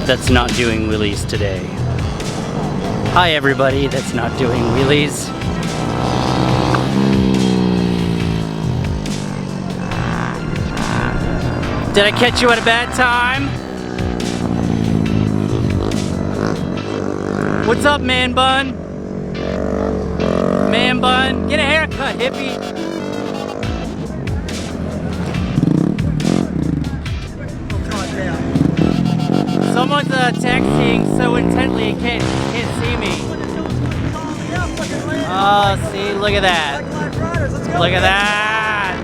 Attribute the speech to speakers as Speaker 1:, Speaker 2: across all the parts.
Speaker 1: that's not doing wheelies today. Hi everybody that's not doing wheelies. Did I catch you at a bad time? What's up, man bun? Man bun, get a haircut, hippie. Someone's texting so intently he can't see me. Oh, see, look at that. Look at that.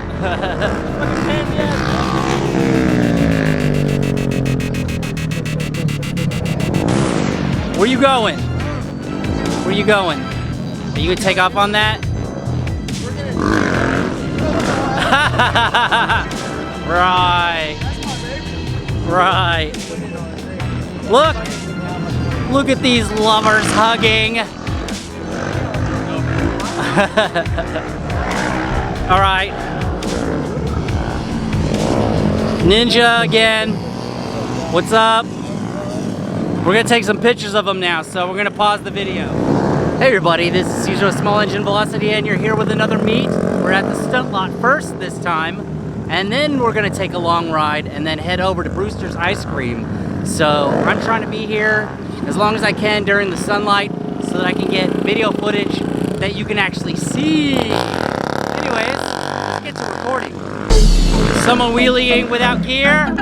Speaker 1: Where you going? Where you going? Are you gonna take off on that? Right. Right. Look at these lovers hugging. All right. Ninja again. What's up? We're gonna take some pictures of them now, so we're gonna pause the video. Hey everybody, this is Caesar with Small Engine Velocity, and you're here with another meet. We're at the stunt lot first this time, and then we're gonna take a long ride and then head over to Brewsters Ice Cream. So I'm trying to be here as long as I can during the sunlight so that I can get video footage that you can actually see. Anyways, let's get to recording. Someone wheeling without gear.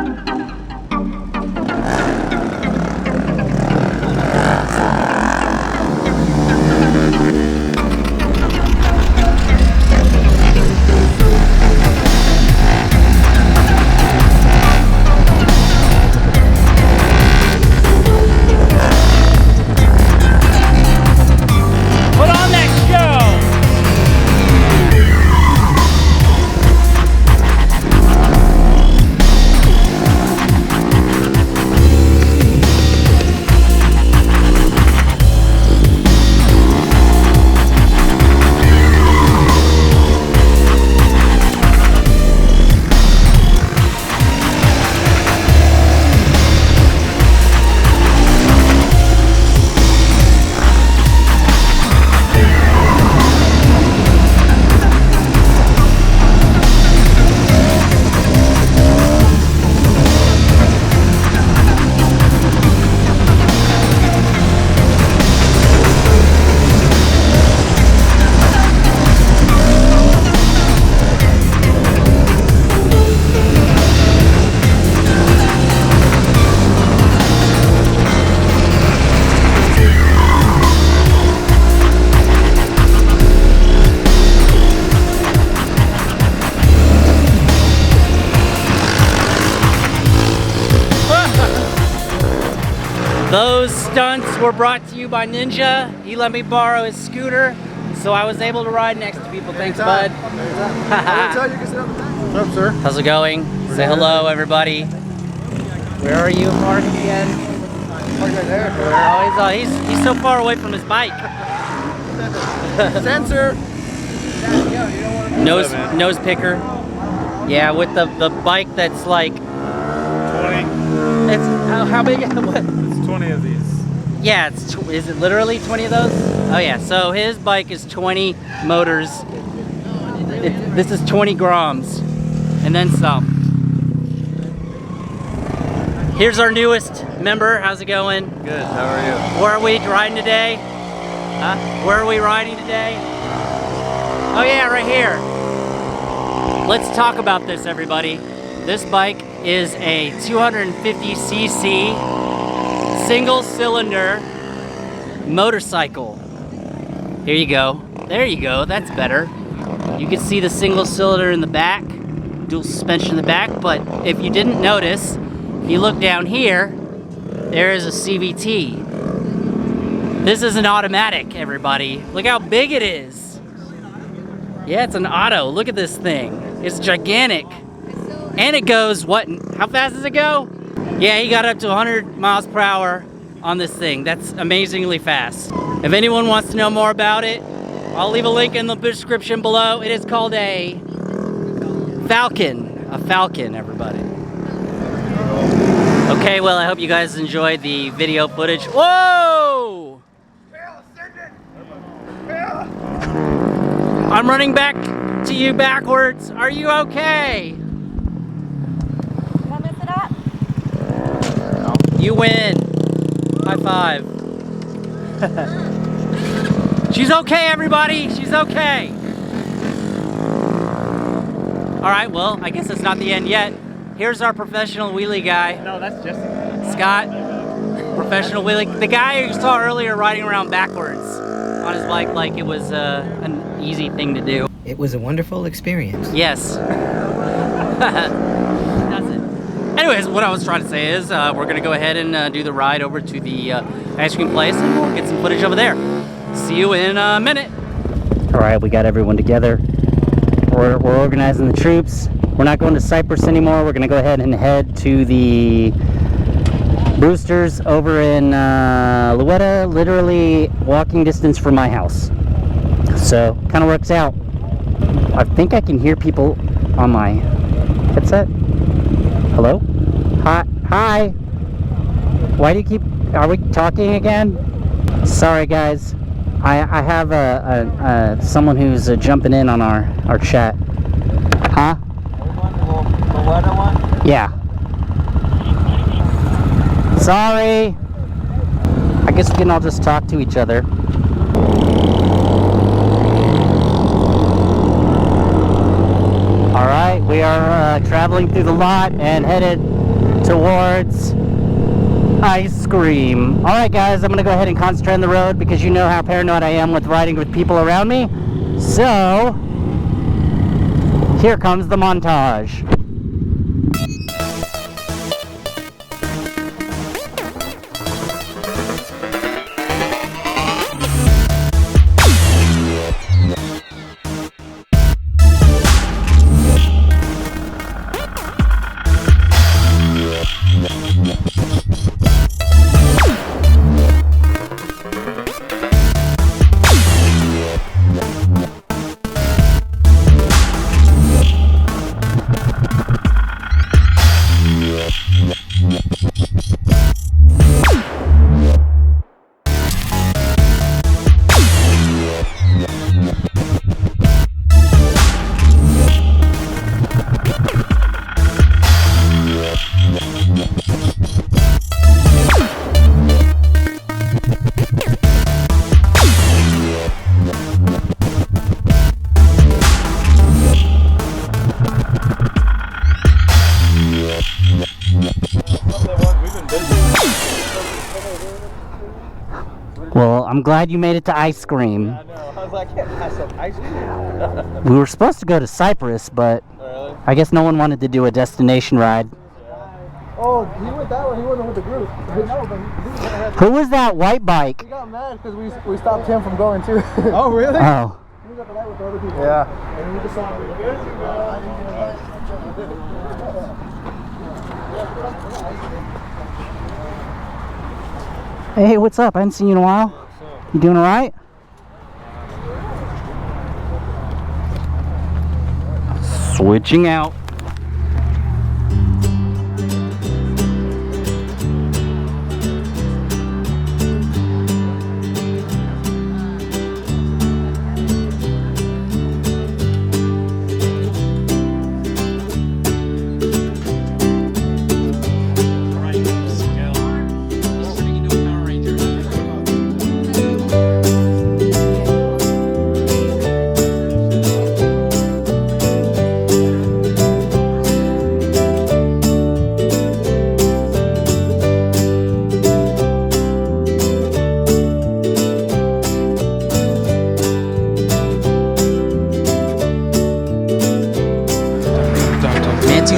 Speaker 1: Those stunts were brought to you by Ninja. He let me borrow his scooter, so I was able to ride next to people. Thanks, bud.
Speaker 2: What's up, sir?
Speaker 1: How's it going? Say hello, everybody. Where are you parked again?
Speaker 2: Right there.
Speaker 1: Oh, he's so far away from his bike.
Speaker 2: Sensor.
Speaker 1: Nose picker. Yeah, with the bike that's like
Speaker 2: 20.
Speaker 1: It's how big? What?
Speaker 2: 20 of these.
Speaker 1: Yeah, is it literally 20 of those? Oh yeah, so his bike is 20 motors. This is 20 grams, and then some. Here's our newest member. How's it going?
Speaker 2: Good, how are you?
Speaker 1: Where are we riding today? Where are we riding today? Oh yeah, right here. Let's talk about this, everybody. This bike is a 250cc single cylinder motorcycle. Here you go. There you go. That's better. You can see the single cylinder in the back, dual suspension in the back, but if you didn't notice, if you look down here, there is a CVT. This is an automatic, everybody. Look how big it is. Yeah, it's an auto. Look at this thing. It's gigantic. And it goes, what? How fast does it go? Yeah, he got up to 100 miles per hour on this thing. That's amazingly fast. If anyone wants to know more about it, I'll leave a link in the description below. It is called a Falcon. A Falcon, everybody. Okay, well, I hope you guys enjoyed the video footage. Whoa! I'm running back to you backwards. Are you okay?
Speaker 3: Did I mess it up?
Speaker 1: You win. High five. She's okay, everybody. She's okay. All right, well, I guess it's not the end yet. Here's our professional wheelie guy.
Speaker 2: No, that's Jesse.
Speaker 1: Scott, professional wheelie. The guy you saw earlier riding around backwards on his bike like it was an easy thing to do.
Speaker 4: It was a wonderful experience.
Speaker 1: Yes. That's it. Anyways, what I was trying to say is we're going to go ahead and do the ride over to the ice cream place and we'll get some footage over there. See you in a minute. All right, we got everyone together. We're organizing the troops. We're not going to Cypress anymore. We're going to go ahead and head to the Brewsters over in Luetta, literally walking distance from my house. So, kind of works out. I think I can hear people on my headset. Hello? Hi? Why do you keep... Are we talking again? Sorry, guys. I have someone who's jumping in on our chat. Huh? Yeah. Sorry. I guess we can all just talk to each other. Alright, we are traveling through the lot and headed towards Icecream. Alright guys, I'm going to go ahead and concentrate on the road because you know how paranoid I am with riding with people around me. So, here comes the montage. Well, I'm glad you made it to Icecream.
Speaker 2: I know. I was like, I can't pass up ice cream.
Speaker 1: We were supposed to go to Cypress, but
Speaker 2: Really?
Speaker 1: I guess no one wanted to do a destination ride.
Speaker 2: Oh, he went that way. He wasn't with the group. No, but he
Speaker 1: Who was that white bike?
Speaker 2: got mad because we stopped him from going too. Oh, really?
Speaker 1: Oh.
Speaker 2: He was at the light with the other people. Yeah. And we just saw him.
Speaker 1: Hey, what's up? I haven't seen you in a while. You doing all right? Switching out.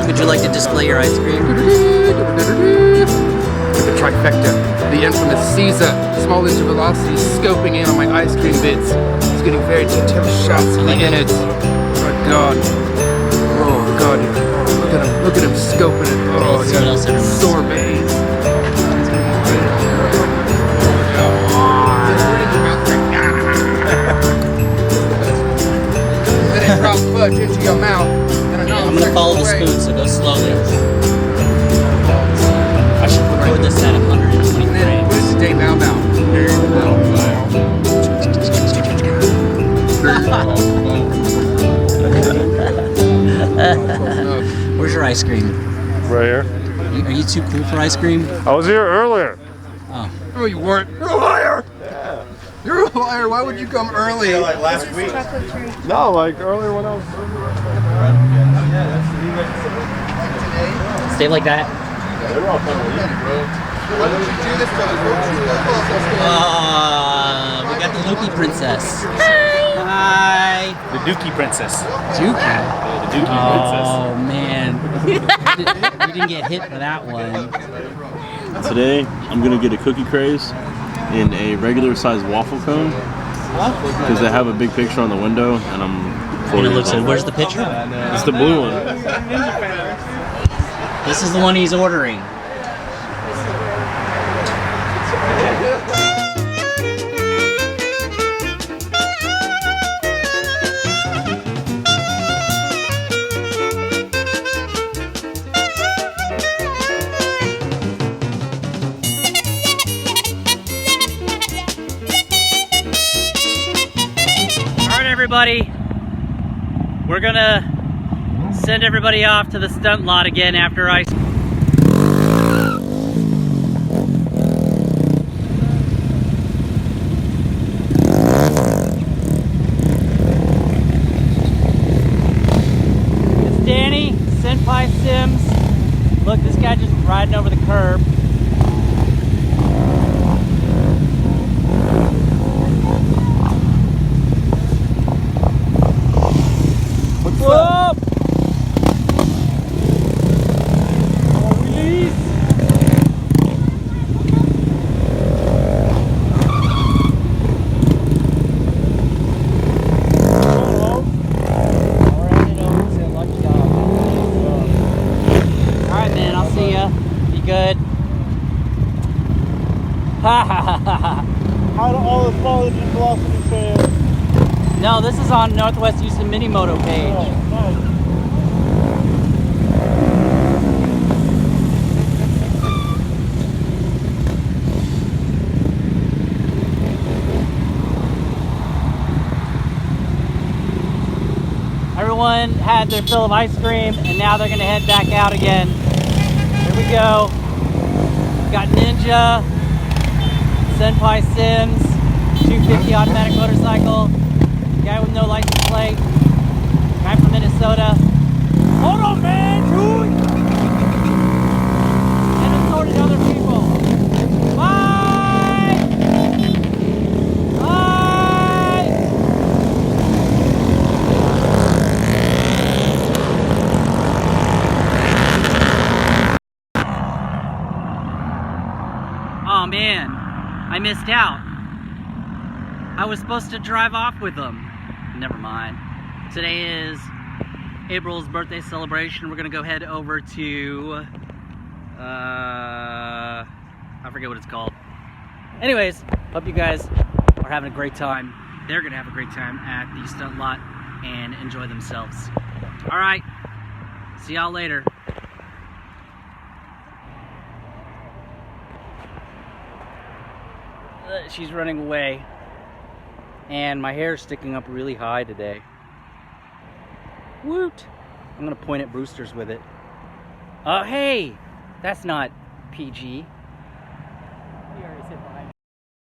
Speaker 1: Would you like to display your ice cream?
Speaker 5: The trifecta, the infamous Caesar, small engine velocity, scoping in on my ice cream bits. He's getting very detailed shots of the innards. Oh my god. Oh god. Look at him scoping it. Oh yeah. Sorbets. Then it drops fudge into your mouth.
Speaker 1: I'm gonna follow the spoon, so go slowly. I
Speaker 6: ice cream?
Speaker 7: Right here.
Speaker 6: Are you too cool for ice cream?
Speaker 7: I was here earlier.
Speaker 6: Oh.
Speaker 5: No, you weren't. You're a liar. You're a liar. Why would you come early?
Speaker 3: Like last week. Chocolate treat.
Speaker 7: No, like earlier when I was.
Speaker 1: Stay like that.
Speaker 5: Why don't you do this to the
Speaker 6: We got the Loki princess. Hi.
Speaker 8: The Dookie Princess.
Speaker 6: Dookie.
Speaker 8: The Dookie Princess.
Speaker 6: Oh man. You didn't get hit for that one.
Speaker 9: Today, I'm gonna get a cookie craze in a regular size waffle cone because they have a big picture on the window, and I'm 4 years old.
Speaker 6: Where's the picture?
Speaker 9: It's the blue one.
Speaker 6: This is the one he's ordering.
Speaker 1: Everybody, we're gonna send everybody off to the stunt lot again after ice. It's Danny, Senpai Sims. Look, this guy just riding over the curb. What's up? Wheelies. Alright man, I'll see ya. Be good. Ha ha ha ha.
Speaker 2: How do all the college and velocity trails?
Speaker 1: No, this is on Northwest Houston Mini Moto page.
Speaker 2: Oh, nice.
Speaker 1: Everyone had their fill of ice cream, and now they're gonna head back out again. Here we go. Got Ninja, Senpai Sims, 250 automatic motorcycle, guy with no license plate, guy from Minnesota. Hold on, man, dude! And assorted other people. Bye! Bye! Oh man, I missed out. I was supposed to drive off with them. Never mind. Today is April's birthday celebration. We're gonna go head over to, I forget what it's called. Anyways, hope you guys are having a great time. They're gonna have a great time at the stunt lot and enjoy themselves. All right, see y'all later. She's running away. And my hair's sticking up really high today. Woot! I'm gonna point at Brewsters with it. Hey! That's not PG.